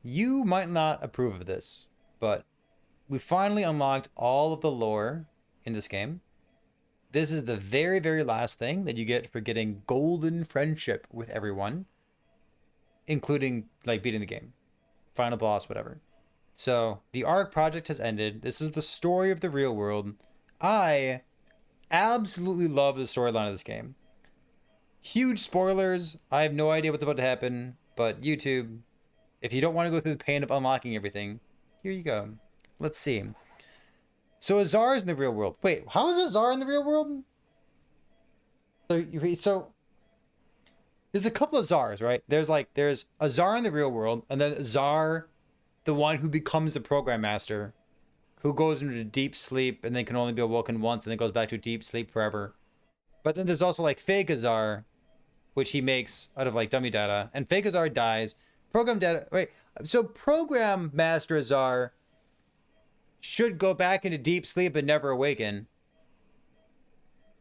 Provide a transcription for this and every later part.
You might not approve of this, but we finally unlocked all of the lore in this game. This is the very, very last thing that you get for getting golden friendship with everyone, including like beating the game, final boss, whatever. So the Ark Project has ended. This is the story of the real world. I absolutely love the storyline of this game. Huge spoilers. I have no idea what's about to happen, but YouTube, if you don't want to go through the pain of unlocking everything, here you go. Let's see. So Azar is in the real world. Wait, how is Azar in the real world? So there's a couple of Azars, right? There's Azar in the real world, and then Azar, the one who becomes the program master, who goes into deep sleep and then can only be awoken once and then goes back to deep sleep forever. But then there's also like fake Azar, which he makes out of like dummy data, and fake Azar dies. Program data. Wait, so program master Azar should go back into deep sleep and never awaken.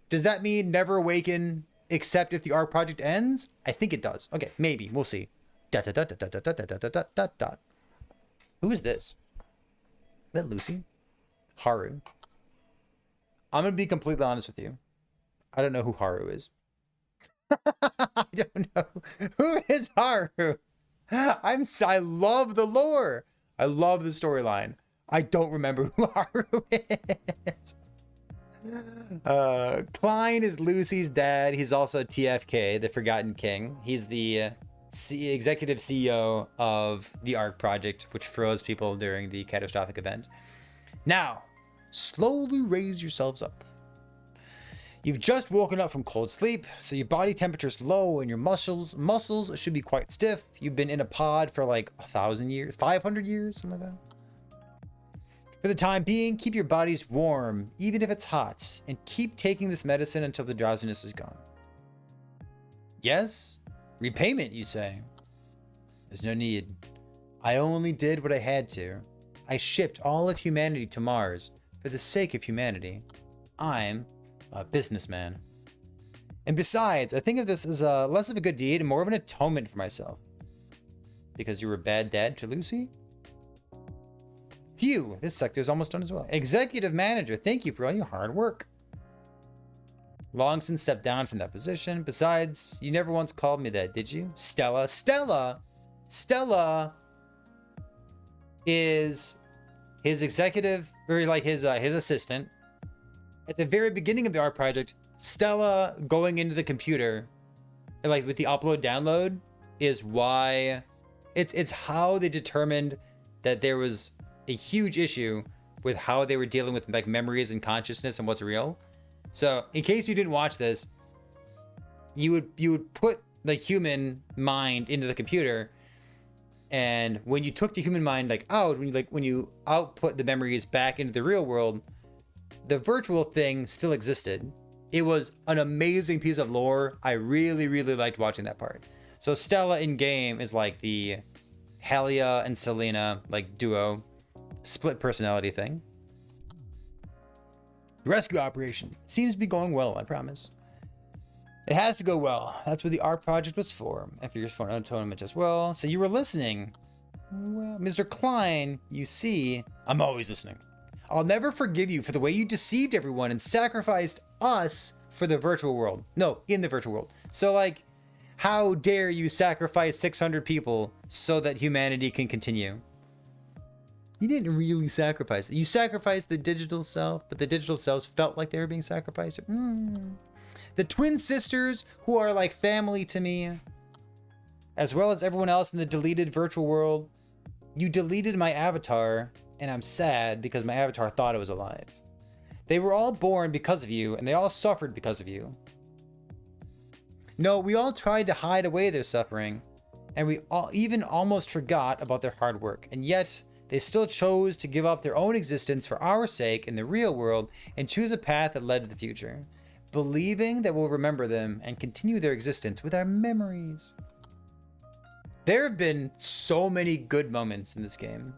Does that mean never awaken except if the Ark Project ends? I think it does. Okay, maybe. We'll see. Dot, dot, dot, dot, dot, dot, dot, dot, dot, dot, dot. Who is this? Is that Lucy? Haru. I'm going to be completely honest with you. I don't know who Haru is. I don't know. Who is Haru? I love the lore. I love the storyline. I don't remember who Haru is. Klein is Lucy's dad. He's also TFK, the Forgotten King. He's the executive CEO of the Ark Project, which froze people during the catastrophic event. Now, slowly raise yourselves up. You've just woken up from cold sleep, so your body temperature's low and your muscles should be quite stiff. You've been in a pod for like 1,000 years, 500 years, something like that. For the time being, keep your bodies warm, even if it's hot, and keep taking this medicine until the drowsiness is gone. Yes? Repayment, you say? There's no need. I only did what I had to. I shipped all of humanity to Mars for the sake of humanity. I'm a businessman. And besides, I think of this as less of a good deed and more of an atonement for myself. Because you were a bad dad to Lucy? Phew, this sector is almost done as well. Executive manager, thank you for all your hard work. Long since stepped down from that position. Besides, you never once called me that, did you? Stella is his executive, or like his assistant. At the very beginning of the Ark Project, Stella going into the computer, like with the upload download, is why it's how they determined that there was a huge issue with how they were dealing with like memories and consciousness and what's real. So in case you didn't watch this, you would put the human mind into the computer, and when you took the human mind like out, when you output the memories back into the real world, the virtual thing still existed. It was an amazing piece of lore. I really, really liked watching that part. So Stella in game is like the Halia and Selena like duo split personality thing. The rescue operation seems to be going well, I promise. It has to go well. That's what the Ark Project was for, and for your phone atonement as well. So you were listening. Well, Mr. Klein, you see, I'm always listening. I'll never forgive you for the way you deceived everyone and sacrificed us for the virtual world. No, in the virtual world. So like, how dare you sacrifice 600 people so that humanity can continue? You didn't really sacrifice it. You sacrificed the digital self, but the digital selves felt like they were being sacrificed. The twin sisters, who are like family to me, as well as everyone else in the deleted virtual world. You deleted my avatar, and I'm sad because my avatar thought it was alive. They were all born because of you, and they all suffered because of you. No, we all tried to hide away their suffering, and we all even almost forgot about their hard work, and yet they still chose to give up their own existence for our sake in the real world and choose a path that led to the future, believing that we'll remember them and continue their existence with our memories. There have been so many good moments in this game.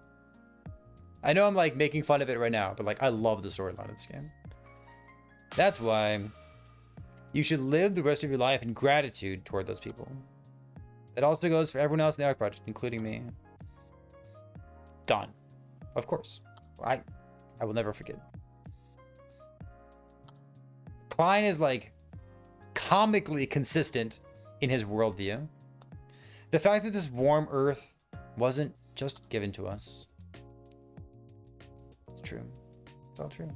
I know I'm like making fun of it right now, but like I love the storyline of this game. That's why you should live the rest of your life in gratitude toward those people. That also goes for everyone else in the Ark Project, including me. Done. Of course. I will never forget. Klein is like comically consistent in his worldview. The fact that this warm earth wasn't just given to us. It's true. It's all true.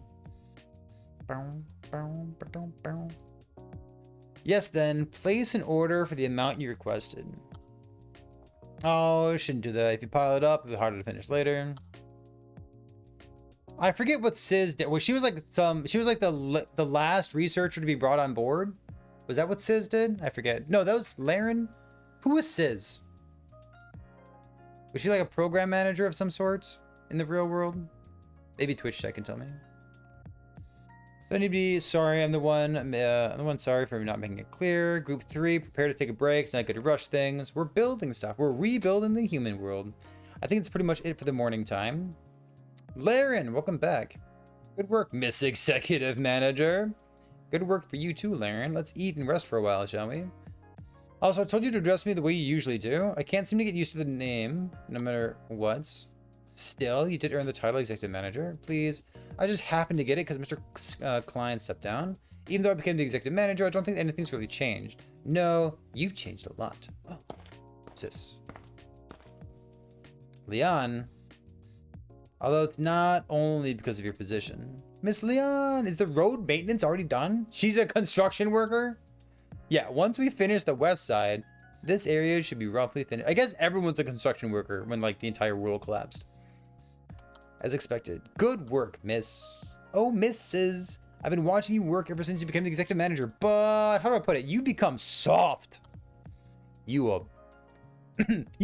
Yes, then place an order for the amount you requested. Oh, shouldn't do that. If you pile it up, it'll be harder to finish later. I forget what Sis did. Well, she was like the last researcher to be brought on board. Was that what Sis did? I forget. No, that was Laren. Who was Sis? Was she like a program manager of some sort in the real world? Maybe Twitch Tech can tell me. Don't need to be sorry. I'm the one sorry for not making it clear. Group 3, prepare to take a break. It's not good to rush things. We're building stuff. We're rebuilding the human world. I think it's pretty much it for the morning time. Laren, welcome back. Good work, Miss Executive Manager. Good work for you too, Laren. Let's eat and rest for a while, shall we? Also, I told you to address me the way you usually do. I can't seem to get used to the name, no matter what. Still, you did earn the title Executive Manager. Please, I just happened to get it because Mr. Klein stepped down. Even though I became the Executive Manager, I don't think anything's really changed. No, you've changed a lot. Oh, sis. Leon. Although it's not only because of your position. Miss Leon, is the road maintenance already done? She's a construction worker? Yeah, once we finish the west side, this area should be roughly finished. I guess everyone's a construction worker when like the entire world collapsed. As expected. Good work, miss. Oh, Mrs. I've been watching you work ever since you became the executive manager, but how do I put it? You become soft. You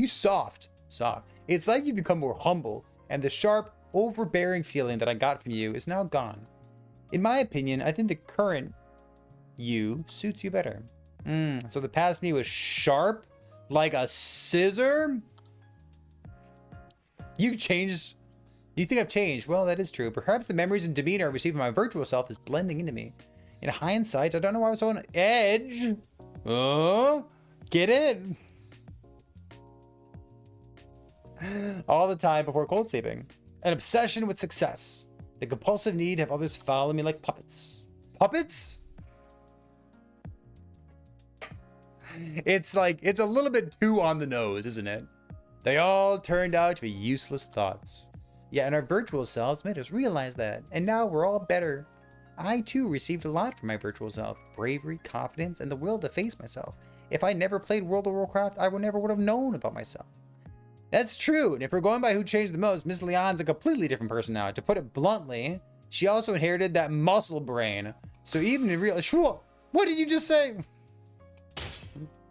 soft. It's like you become more humble, and the sharp, overbearing feeling that I got from you is now gone. In my opinion, I think the current you suits you better. So the past me was sharp, like a scissor? You've changed. You think I've changed? Well, that is true. Perhaps the memories and demeanor I received from my virtual self is blending into me. In hindsight, I don't know why I was on edge. Oh, get it? All the time before cold sleeping. An obsession with success. The compulsive need to have others follow me like puppets. Puppets? It's like, it's a little bit too on the nose, isn't it? They all turned out to be useless thoughts. Yeah, and our virtual selves made us realize that. And now we're all better. I too received a lot from my virtual self. Bravery, confidence, and the will to face myself. If I never played World of Warcraft, I never would have known about myself. That's true, and if we're going by who changed the most, Miss Leon's a completely different person now. To put it bluntly, she also inherited that muscle brain. So even in real... What did you just say?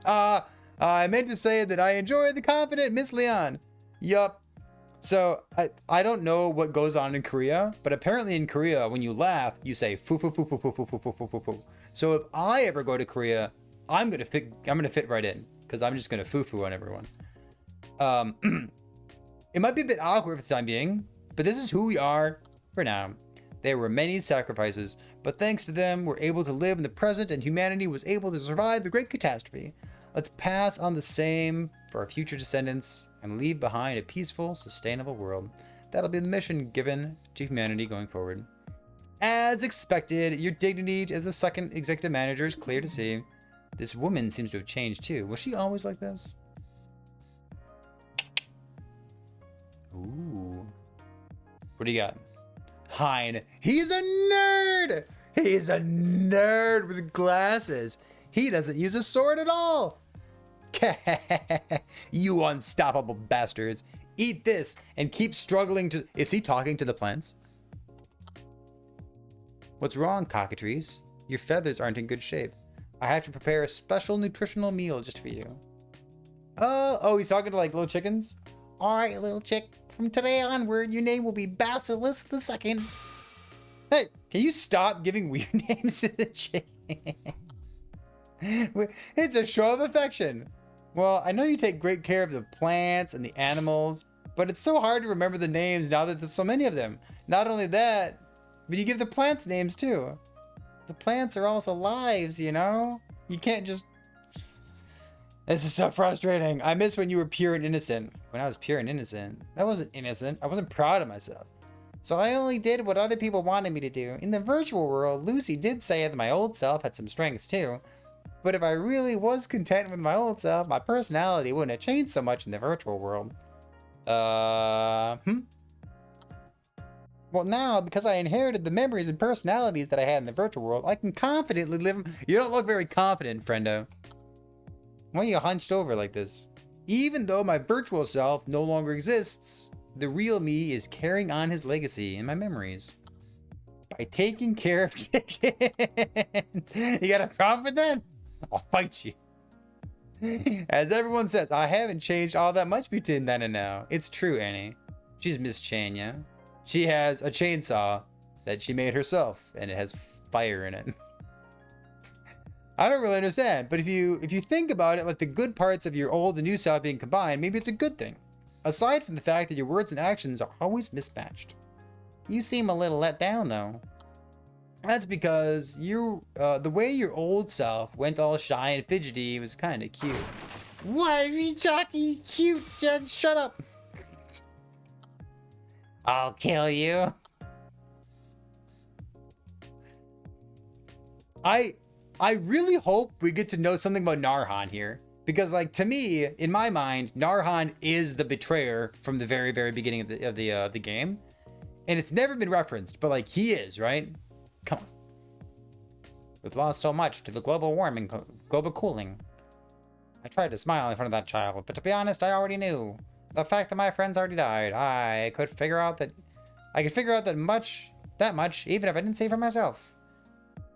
I meant to say that I enjoy the confident Miss Leon. Yup. So, I don't know what goes on in Korea, but apparently in Korea, when you laugh, you say foo foo foo foo foo foo foo foo foo foo foo. So if I ever go to Korea, I'm gonna fit right in, because I'm just gonna foo foo on everyone. It might be a bit awkward for the time being, but this is who we are for now. There were many sacrifices, but thanks to them, we're able to live in the present, and humanity was able to survive the great catastrophe. Let's pass on the same for our future descendants and leave behind a peaceful, sustainable world. That'll be the mission given to humanity going forward. As expected, your dignity as the second executive manager is clear to see. This woman seems to have changed too. Was she always like this? Ooh. What do you got? Hein. He's a nerd! He's a nerd with glasses. He doesn't use a sword at all. You unstoppable bastards. Eat this and keep struggling to... Is he talking to the plants? What's wrong, cockatrice? Your feathers aren't in good shape. I have to prepare a special nutritional meal just for you. Oh, he's talking to like little chickens? Alright, little chick. From today onward, your name will be Basilisk the Second. Hey, can you stop giving weird names to the chicken? It's a show of affection. Well, I know you take great care of the plants and the animals, but it's so hard to remember the names now that there's so many of them. Not only that, but you give the plants names too. The plants are also lives, you know? You can't just... This is so frustrating. I miss when you were pure and innocent. when I was pure and innocent. I wasn't innocent. I wasn't proud of myself. So I only did what other people wanted me to do. In the virtual world, Lucy did say that my old self had some strengths too. But if I really was content with my old self, my personality wouldn't have changed so much in the virtual world. Well, now, because I inherited the memories and personalities that I had in the virtual world, I can confidently live... You don't look very confident, friendo. Why are you hunched over like this? Even though my virtual self no longer exists, the real me is carrying on his legacy in my memories. By taking care of chickens. You got a problem with that? I'll fight you. As everyone says, I haven't changed all that much between then and now. It's true, Annie. She's Miss Chain, yeah? She has a chainsaw that she made herself, and it has fire in it. I don't really understand, but if you think about it like the good parts of your old and new self being combined, maybe it's a good thing. Aside from the fact that your words and actions are always mismatched. You seem a little let down, though. That's because the way your old self went all shy and fidgety was kind of cute. Why are you talking cute? Shut up. I'll kill you. I really hope we get to know something about Narhan here. Because, like, to me, in my mind, Narhan is the betrayer from the very, very beginning of the game. And it's never been referenced, but, like, he is, right? Come on. We've lost so much to the global warming, global cooling. I tried to smile in front of that child, but to be honest, I already knew. The fact that my friends already died, I could figure out that much, even if I didn't see for myself.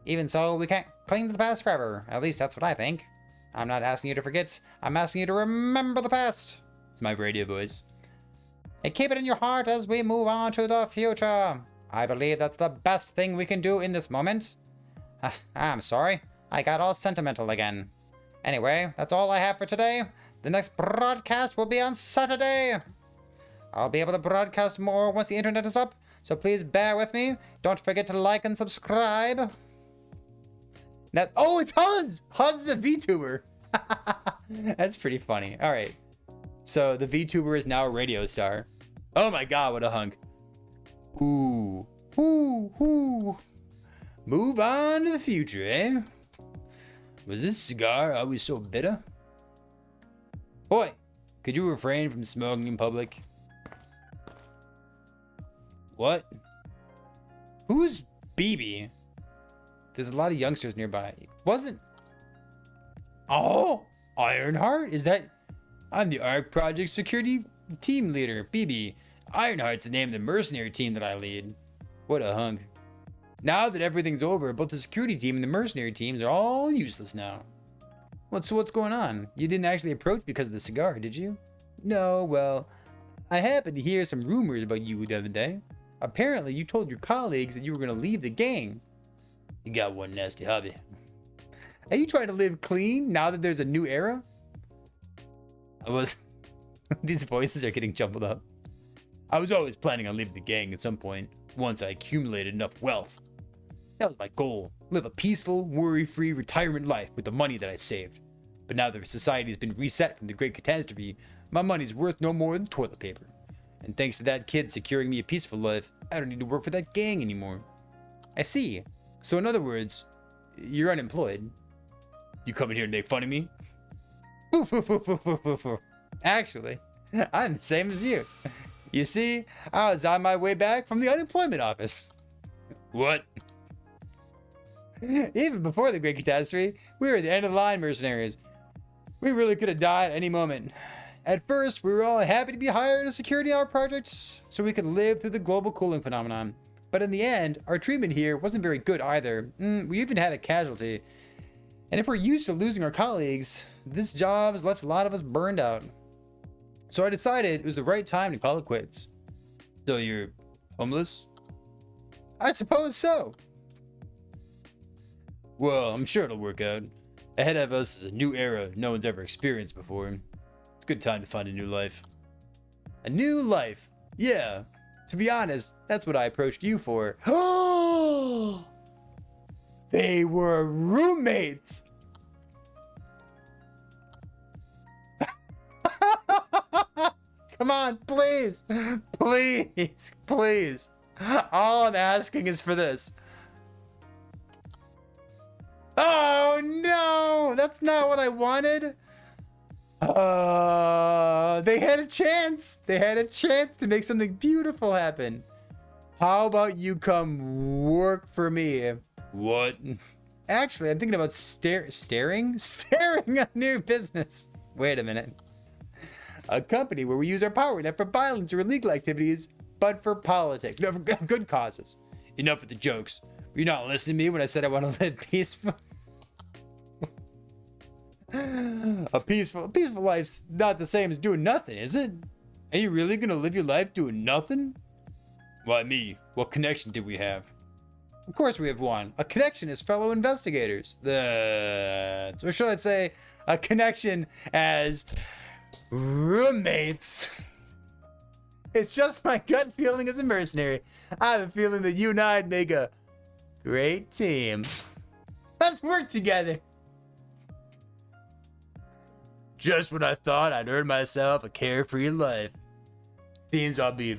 Even so, we can't cling to the past forever. At least that's what I think. I'm not asking you to forget. I'm asking you to remember the past. It's my radio voice. And keep it in your heart as we move on to the future. I believe that's the best thing we can do in this moment. I'm sorry. I got all sentimental again. Anyway, that's all I have for today. The next broadcast will be on Saturday. I'll be able to broadcast more once the internet is up, so please bear with me. Don't forget to like and subscribe. Now, oh, it's Hans! Hans is a VTuber. That's pretty funny. All right. So the VTuber is now a radio star. Oh my god, what a hunk. Ooh. Ooh, ooh. Move on to the future, eh? Was this cigar always so bitter? Boy, could you refrain from smoking in public? What? Who's BB? There's a lot of youngsters nearby. Wasn't... Oh! Ironheart? Is that... I'm the Ark Project security team leader, BB. Ironheart's the name of the mercenary team that I lead. What a hunk. Now that everything's over, both the security team and the mercenary teams are all useless now. What's going on? You didn't actually approach because of the cigar, did you? No, well, I happened to hear some rumors about you the other day. Apparently, you told your colleagues that you were going to leave the gang. You got one nasty hobby. Are you trying to live clean now that there's a new era? These voices are getting jumbled up. I was always planning on leaving the gang at some point, once I accumulated enough wealth. That was my goal. Live a peaceful, worry-free retirement life with the money that I saved. But now that society's been reset from the Great Catastrophe, my money's worth no more than toilet paper. And thanks to that kid securing me a peaceful life, I don't need to work for that gang anymore. I see. So in other words, you're unemployed. You coming here to make fun of me? Actually, I'm the same as you. You see, I was on my way back from the unemployment office. What? Even before the Great Catastrophe, we were at the end of the line, mercenaries. We really could have died at any moment. At first, we were all happy to be hired as security Ark projects so we could live through the global cooling phenomenon. But in the end, our treatment here wasn't very good either. We even had a casualty. And if we're used to losing our colleagues, this job has left a lot of us burned out. So I decided it was the right time to call it quits. So you're homeless? I suppose so. Well, I'm sure it'll work out. Ahead of us is a new era no one's ever experienced before. It's a good time to find a new life. A new life? Yeah. To be honest, that's what I approached you for. They were roommates! Come on, please. Please, please. All I'm asking is for this. Oh no, that's not what I wanted. They had a chance. They had a chance to make something beautiful happen. How about you come work for me? What? Actually, I'm thinking about staring a new business. Wait a minute. A company where we use our power not for violence or illegal activities, but for politics. No, for good causes. Enough with the jokes. Were you not listening to me when I said I want to live peaceful? A peaceful life's not the same as doing nothing, is it? Are you really gonna live your life doing nothing? Why me? What connection do we have? Of course we have one. A connection as fellow investigators. Or should I say, a connection as roommates. It's just my gut feeling as a mercenary. I have a feeling that you and I'd make a great team. Let's work together. Just when I thought I'd earned myself a carefree life. Seems I'll be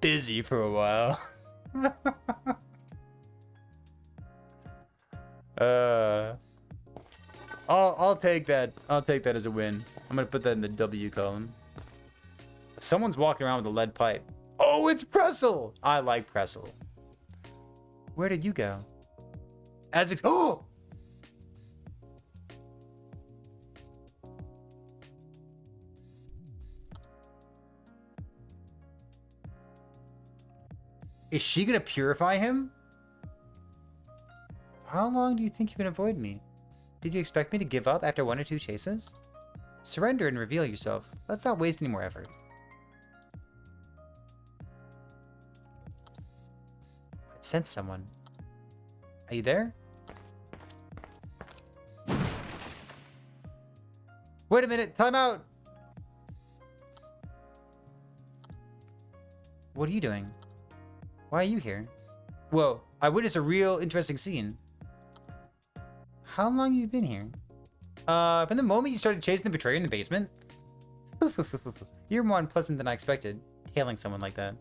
busy for a while. I'll take that. I'll take that as a win. I'm gonna put that in the W column. Someone's walking around with a lead pipe. Oh, it's Pressel! I like Pressel. Where did you go? Oh! Is she gonna purify him? How long do you think you can avoid me? Did you expect me to give up after 1 or 2 chases? Surrender and reveal yourself. Let's not waste any more effort. I sense someone. Are you there? Wait a minute, time out! What are you doing? Why are you here? Whoa, I witnessed a real interesting scene. How long have you been here? From the moment you started chasing the betrayer in the basement? You're more unpleasant than I expected, tailing someone like that.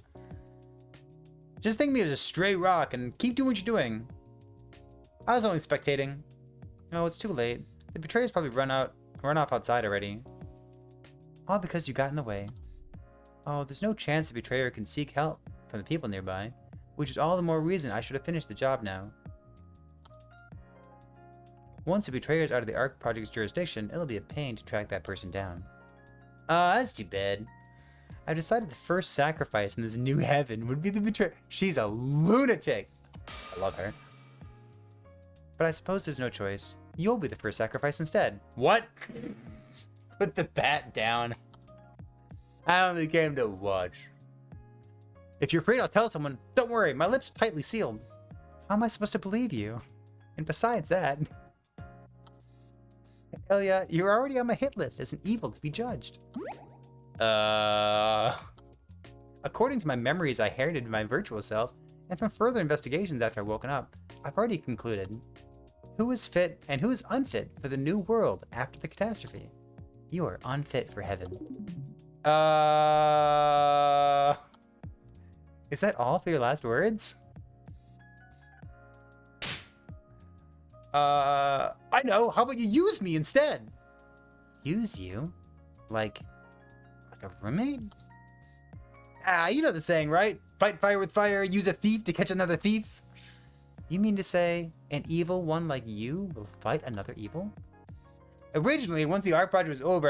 Just think of me as a stray rock and keep doing what you're doing. I was only spectating. Oh, it's too late. The betrayer's probably run off outside already. All because you got in the way. Oh, there's no chance the betrayer can seek help from the people nearby, which is all the more reason I should have finished the job now. Once the betrayer is out of the Ark Project's jurisdiction, it'll be a pain to track that person down. That's too bad. I've decided the first sacrifice in this new heaven would be the betrayer. She's a lunatic. I love her. But I suppose there's no choice. You'll be the first sacrifice instead. What? Put the bat down. I only came to watch. If you're afraid I'll tell someone, don't worry, my lips are tightly sealed. How am I supposed to believe you? And besides that... Elia, you're already on my hit list as an evil to be judged. According to my memories I inherited my virtual self, and from further investigations after I've woken up, I've already concluded who is fit and who is unfit for the new world after the catastrophe. You are unfit for heaven. Is that all for your last words? I know. How about you use me instead? Use you? Like a roommate? You know the saying, right? Fight fire with fire, use a thief to catch another thief. You mean to say an evil one like you will fight another evil? Originally, once the Ark Project was over,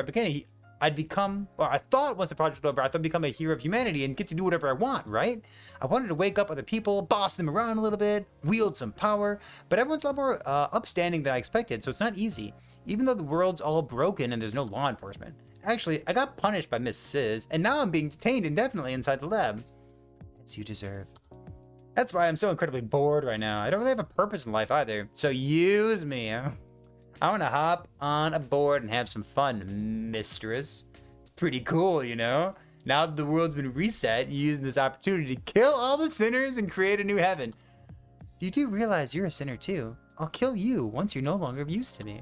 I thought once the project was over, I thought I'd become a hero of humanity and get to do whatever I want, right? I wanted to wake up other people, boss them around a little bit, wield some power, but everyone's a lot more upstanding than I expected, so it's not easy, even though the world's all broken and there's no law enforcement. Actually, I got punished by Miss Sis, and now I'm being detained indefinitely inside the lab. As you deserve. That's why I'm so incredibly bored right now. I don't really have a purpose in life either, so use me. I want to hop on a board and have some fun, mistress. It's pretty cool, you know? Now that the world's been reset, you're using this opportunity to kill all the sinners and create a new heaven. You do realize you're a sinner too. I'll kill you once you're no longer of use to me.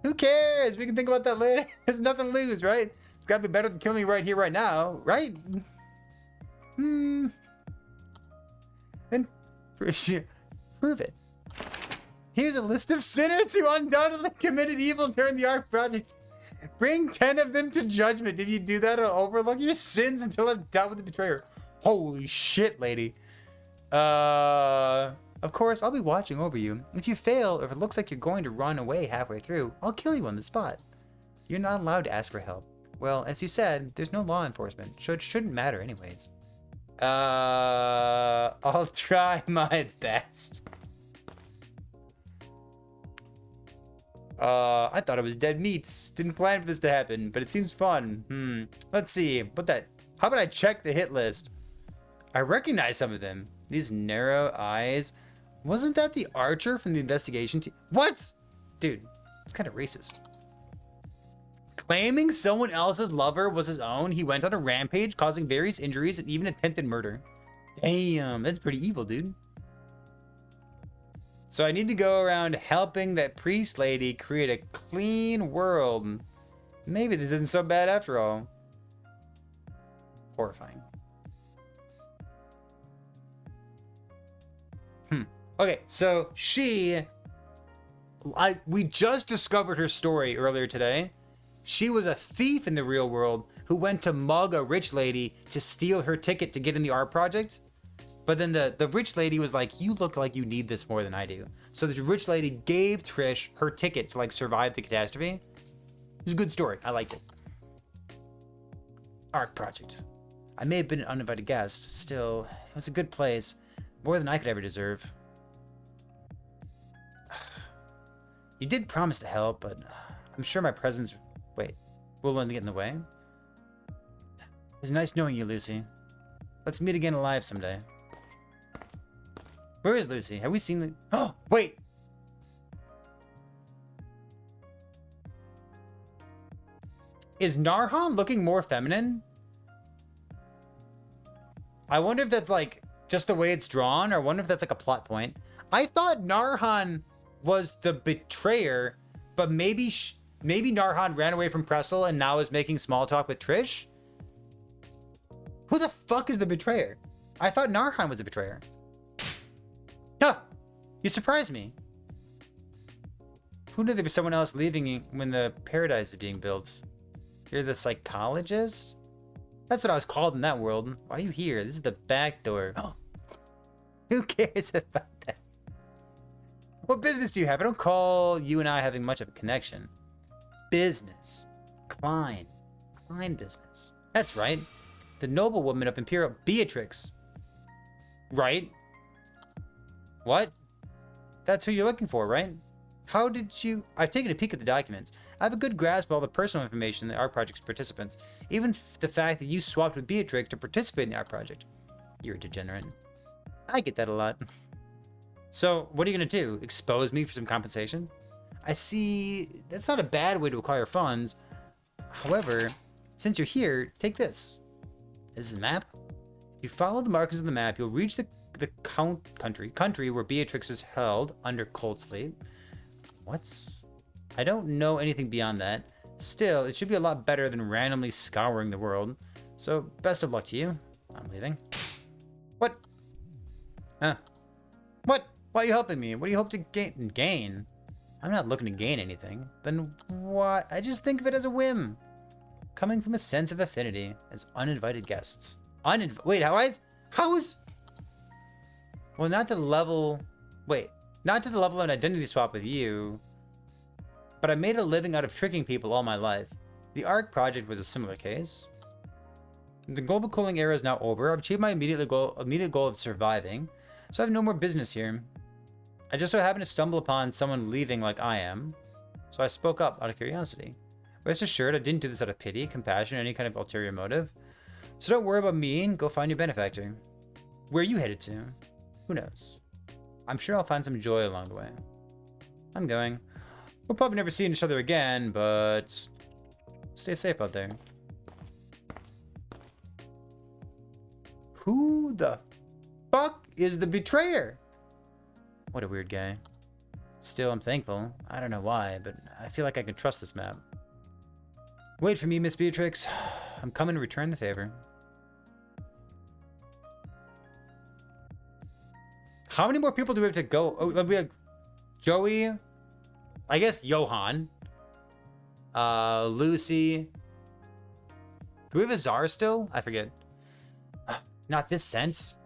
Who cares? We can think about that later. There's nothing to lose, right? gotta be better than killing me right here, right now, right? Then prove it. Here's a list of sinners who undoubtedly committed evil during the Ark Project. Bring 10 of them to judgment. If you do that, I'll overlook your sins until I've dealt with the betrayer. Holy shit, lady. Of course, I'll be watching over you. If you fail, or if it looks like you're going to run away halfway through, I'll kill you on the spot. You're not allowed to ask for help. Well, as you said, there's no law enforcement, so it shouldn't matter anyways. I'll try my best. I thought it was dead meats. Didn't plan for this to happen, but it seems fun. Let's see. How about I check the hit list? I recognize some of them. These narrow eyes. Wasn't that the archer from the investigation team? What? Dude, it's kind of racist. Claiming someone else's lover was his own, he went on a rampage, causing various injuries and even attempted murder. Damn, that's pretty evil, dude. So I need to go around helping that priest lady create a clean world. Maybe this isn't so bad after all. Horrifying. Okay, so we just discovered her story earlier today. She was a thief in the real world who went to mug a rich lady to steal her ticket to get in the Ark Project. But then the rich lady was like, you look like you need this more than I do. So the rich lady gave Trish her ticket to like survive the catastrophe. It was a good story. I liked it. Ark Project. I may have been an uninvited guest. Still, it was a good place. More than I could ever deserve. You did promise to help, but I'm sure my presence... Wait, will only get in the way? It was nice knowing you, Lucy. Let's meet again alive someday. Where is Lucy? Have we seen the... Oh, wait! Is Narhan looking more feminine? I wonder if that's like just the way it's drawn, or I wonder if that's like a plot point. I thought Narhan was the betrayer, but maybe Narhan ran away from Pressel and now is making small talk with Trish? Who the fuck is the betrayer? I thought Narhan was the betrayer. Huh! You surprised me. Who knew there was someone else leaving when the paradise is being built? You're the psychologist? That's what I was called in that world. Why are you here? This is the back door. Oh. Who cares about that? What business do you have? I don't call you and I having much of a connection. Business. Klein business. That's right. The noblewoman of Imperial Beatrix. Right? What? That's who you're looking for, right? How did you... I've taken a peek at the documents. I have a good grasp of all the personal information of the Ark Project's participants. Even the fact that you swapped with Beatrix to participate in the Ark Project. You're a degenerate. I get that a lot. So, what are you going to do? Expose me for some compensation? I see... That's not a bad way to acquire funds. However, since you're here, take this. This is a map. If you follow the markings of the map, you'll reach the country where Beatrix is held under cold sleep. What's... I don't know anything beyond that. Still, it should be a lot better than randomly scouring the world. So, best of luck to you. I'm leaving. What? Huh? What? Why are you helping me? What do you hope to gain? I'm not looking to gain anything. Then what? I just think of it as a whim. Coming from a sense of affinity as uninvited guests. Wait, how is... Well, not to the level... Wait. Not to the level of an identity swap with you. But I made a living out of tricking people all my life. The Ark Project was a similar case. The global cooling era is now over. I've achieved my immediate goal of surviving. So I have no more business here. I just so happened to stumble upon someone leaving like I am. So I spoke up out of curiosity. Rest assured, I didn't do this out of pity, compassion, or any kind of ulterior motive. So don't worry about me and go find your benefactor. Where are you headed to? Who knows? I'm sure I'll find some joy along the way. I'm going. We'll probably never see each other again, but stay safe out there. Who the fuck is the betrayer? What a weird guy. Still, I'm thankful. I don't know why, but I feel like I can trust this map. Wait for me, Miss Beatrix. I'm coming to return the favor. How many more people do we have to go? Oh, we have Joey. I guess Johan. Lucy. Do we have Azar still? I forget. Not this sense.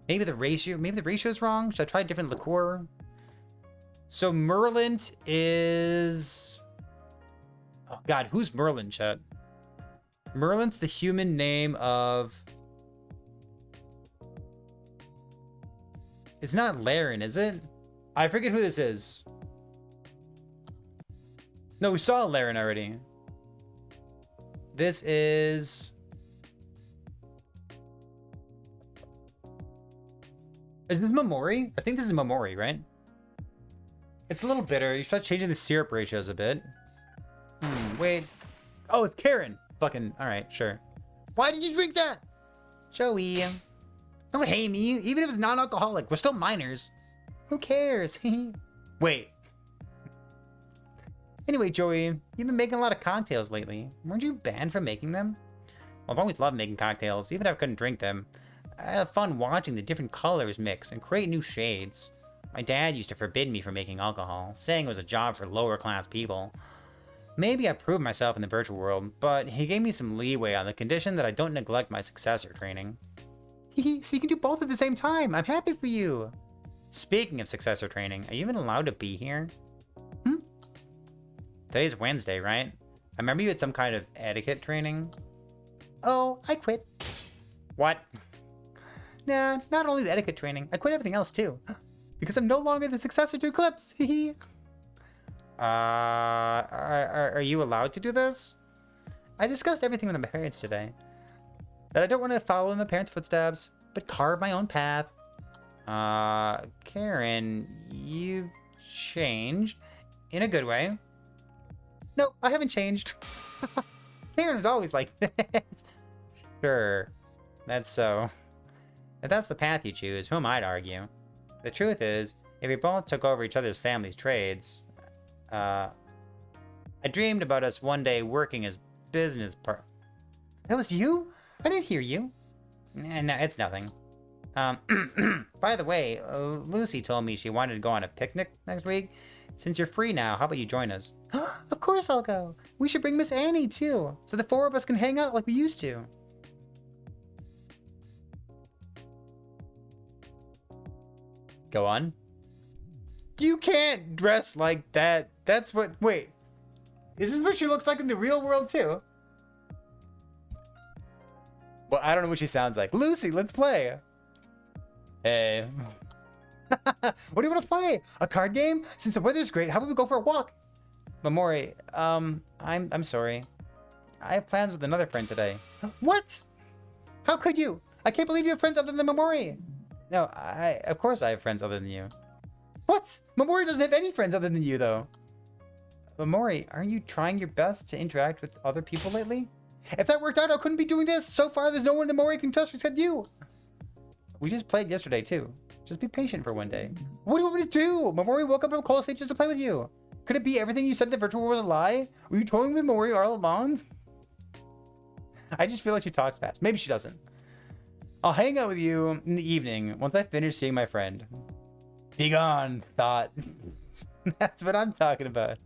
Maybe the ratio is wrong. Should I try a different liqueur? So Merlin is... Oh god, who's Merlin, chat? Merlin's the human name of... It's not Laren, is it? I forget who this is. No, we saw Laren already. This is... Is this Momori? I think this is Momori, right? It's a little bitter. You should try changing the syrup ratios a bit. Wait. Oh, it's Karen. Fucking, alright, sure. Why did you drink that? Joey. Don't hate me. Even if it's non-alcoholic, we're still minors. Who cares? Wait. Anyway, Joey, you've been making a lot of cocktails lately. Weren't you banned from making them? Well, I've always loved making cocktails, even if I couldn't drink them. I have fun watching the different colors mix and create new shades. My dad used to forbid me from making alcohol, saying it was a job for lower class people. Maybe I proved myself in the virtual world, but he gave me some leeway on the condition that I don't neglect my successor training. So you can do both at the same time. I'm happy for you. Speaking of successor training, are you even allowed to be here? Today's Wednesday, right? I remember you had some kind of etiquette training. Oh, I quit. What? Nah, not only the etiquette training, I quit everything else too. Because I'm no longer the successor to Eclipse. Are you allowed to do this? I discussed everything with my parents today. That I don't want to follow in my parents' footsteps, but carve my own path. Karen, you've changed. In a good way. No, I haven't changed. Karen's always like this. Sure, that's so. If that's the path you choose, who am I to argue? The truth is, if we both took over each other's family's trades, I dreamed about us one day working as business part. That was you? I didn't hear you. No, it's nothing. By the way, Lucy told me she wanted to go on a picnic next week. Since you're free now, how about you join us? Of course I'll go. We should bring Miss Annie too, so the four of us can hang out like we used to. Go on. You can't dress like that. That's what... Wait. Is this what she looks like in the real world too? Well, I don't know what she sounds like. Lucy, let's play. Hey. What do you want to play? A card game? Since the weather's great, how about we go for a walk? Momori, I'm sorry. I have plans with another friend today. What? How could you? I can't believe you have friends other than Momori. No, of course I have friends other than you. What? Momori doesn't have any friends other than you, though. Momori, aren't you trying your best to interact with other people lately? If that worked out, I couldn't be doing this. So far, there's no one that Momori can touch except you. We just played yesterday, too. Just be patient for one day. What do you want me to do? Momori woke up from a cold sleep just to play with you. Could it be everything you said in the virtual world was a lie? Were you toying with Momori all along? I just feel like she talks fast. Maybe she doesn't. I'll hang out with you in the evening once I finish seeing my friend. Be gone, thought. That's what I'm talking about.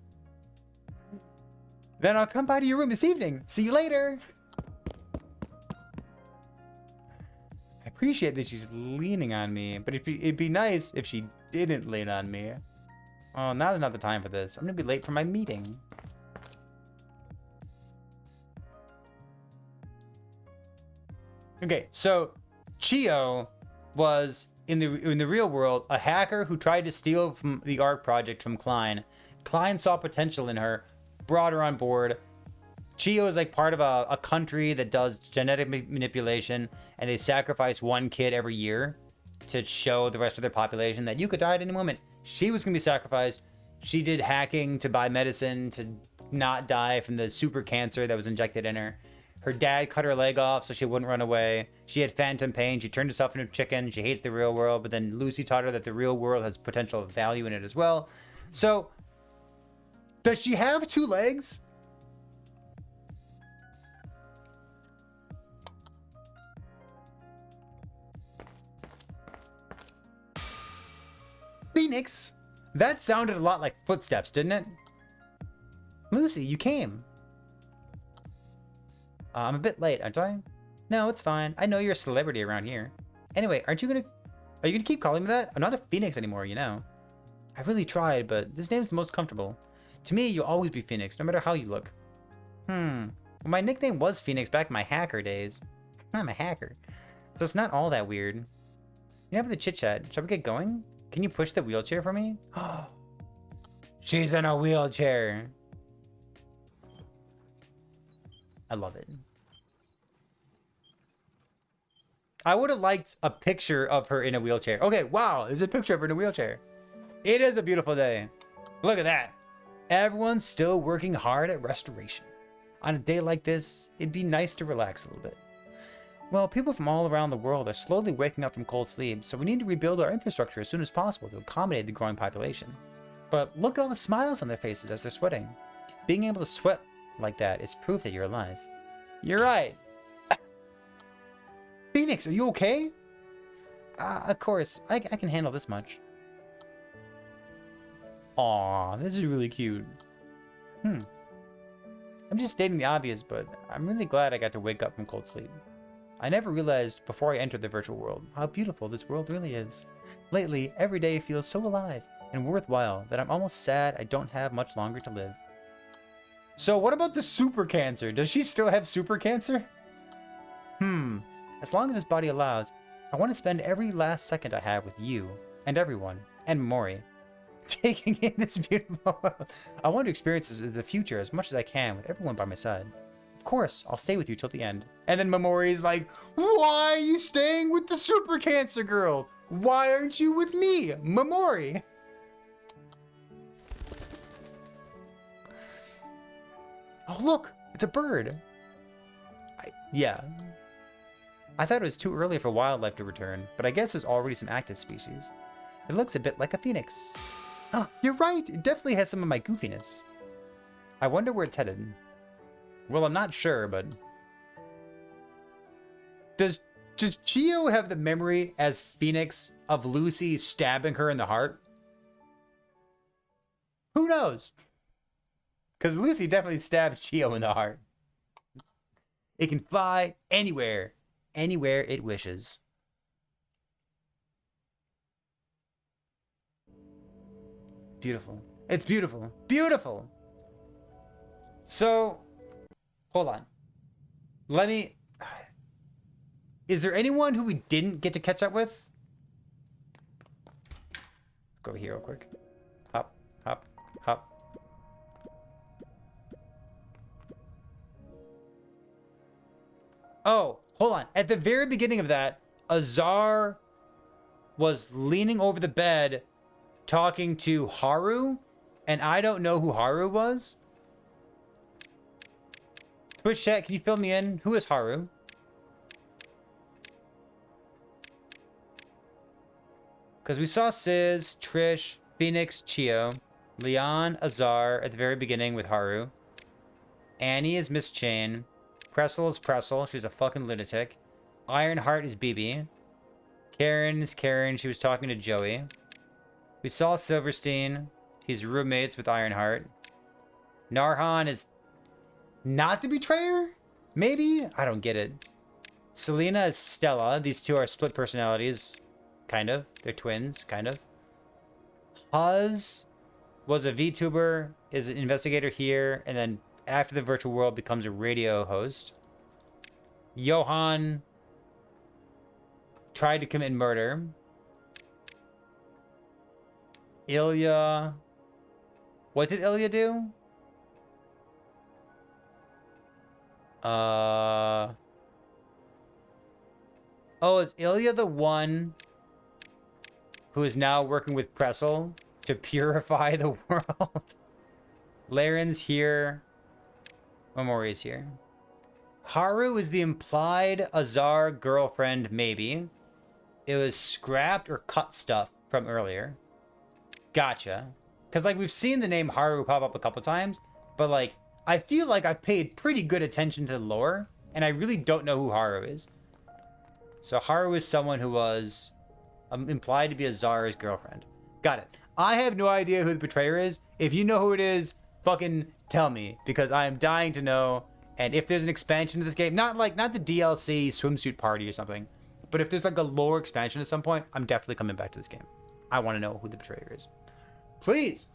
Then I'll come by to your room this evening. See you later. I appreciate that she's leaning on me, but it'd be nice if she didn't lean on me. Oh, now's not the time for this. I'm gonna be late for my meeting. Okay, so Chio was in the real world a hacker who tried to steal from the Ark Project from Klein. Klein saw potential in her, brought her on board. Chio is like part of a country that does genetic manipulation, and they sacrifice one kid every year to show the rest of their population that you could die at any moment. She was gonna be sacrificed. She did hacking to buy medicine to not die from the super cancer that was injected in her. Her dad cut her leg off so she wouldn't run away. She had phantom pain. She turned herself into a chicken. She hates the real world, but then Lucy taught her that the real world has potential value in it as well. So, does she have two legs? Phoenix? That sounded a lot like footsteps, didn't it? Lucy, you came. I'm a bit late, aren't I? No, it's fine. I know you're a celebrity around here. Anyway, are you gonna keep calling me that? I'm not a Phoenix anymore, you know. I really tried, but this name's the most comfortable. To me, you'll always be Phoenix, no matter how you look. Well, my nickname was Phoenix back in my hacker days. I'm a hacker, so it's not all that weird. You have the chit-chat. Shall we get going? Can you push the wheelchair for me? She's in a wheelchair. I love it. I would have liked a picture of her in a wheelchair. Okay, wow, there's a picture of her in a wheelchair. It is a beautiful day. Look at that. Everyone's still working hard at restoration. On a day like this, it'd be nice to relax a little bit. Well, people from all around the world are slowly waking up from cold sleep, so we need to rebuild our infrastructure as soon as possible to accommodate the growing population. But look at all the smiles on their faces as they're sweating. Being able to sweat like that is proof that you're alive. You're right. Phoenix, are you okay? Of course. I can handle this much. Aw, this is really cute. I'm just stating the obvious, but I'm really glad I got to wake up from cold sleep. I never realized before I entered the virtual world how beautiful this world really is. Lately, every day feels so alive and worthwhile that I'm almost sad I don't have much longer to live. So what about the super cancer? Does she still have super cancer? As long as this body allows, I want to spend every last second I have with you and everyone and Mori. Taking in this beautiful world. I want to experience the future as much as I can with everyone by my side. Of course, I'll stay with you till the end. And then Momori's like, why are you staying with the super cancer girl? Why aren't you with me, Momori? Oh, look, it's a bird. Yeah. I thought it was too early for wildlife to return, but I guess there's already some active species. It looks a bit like a phoenix. Oh, you're right. It definitely has some of my goofiness. I wonder where it's headed. Well, I'm not sure, but... Does Chio have the memory as Phoenix of Lucy stabbing her in the heart? Who knows? Because Lucy definitely stabbed Chio in the heart. It can fly anywhere. Anywhere it wishes. Beautiful. It's beautiful. Beautiful! So, hold on. Let me... Is there anyone who we didn't get to catch up with? Let's go over here real quick. Hop, hop, hop. Oh, hold on. At the very beginning of that, Azar was leaning over the bed talking to Haru, and I don't know who Haru was. Twitch chat, can you fill me in? Who is Haru? Because we saw Sizz, Trish, Phoenix, Chio, Leon, Azar at the very beginning with Haru. Annie is Miss Chain. Pressel is Pressel. She's a fucking lunatic. Ironheart is BB. Karen is Karen. She was talking to Joey. We saw Silverstein. He's roommates with Ironheart. Narhan is not the betrayer? Maybe? I don't get it. Selena is Stella. These two are split personalities. Kind of. They're twins. Kind of. Huz was a VTuber. Is an investigator here. And then after the virtual world becomes a radio host. Johan tried to commit murder. Ilya. What did Ilya do? Oh, is Ilya the one who is now working with Pressel to purify the world? Laren's here. Momori's here. Haru is the implied Azar girlfriend, maybe. It was scrapped or cut stuff from earlier. Gotcha. Because, like, we've seen the name Haru pop up a couple times, but, like, I feel like I've paid pretty good attention to the lore, and I really don't know who Haru is. So Haru is someone who was implied to be Azar's girlfriend. Got it. I have no idea who the betrayer is. If you know who it is, fucking tell me, because I am dying to know. And if there's an expansion to this game, not the DLC swimsuit party or something, but if there's like a lore expansion at some point, I'm definitely coming back to this game. I want to know who the betrayer is. Please.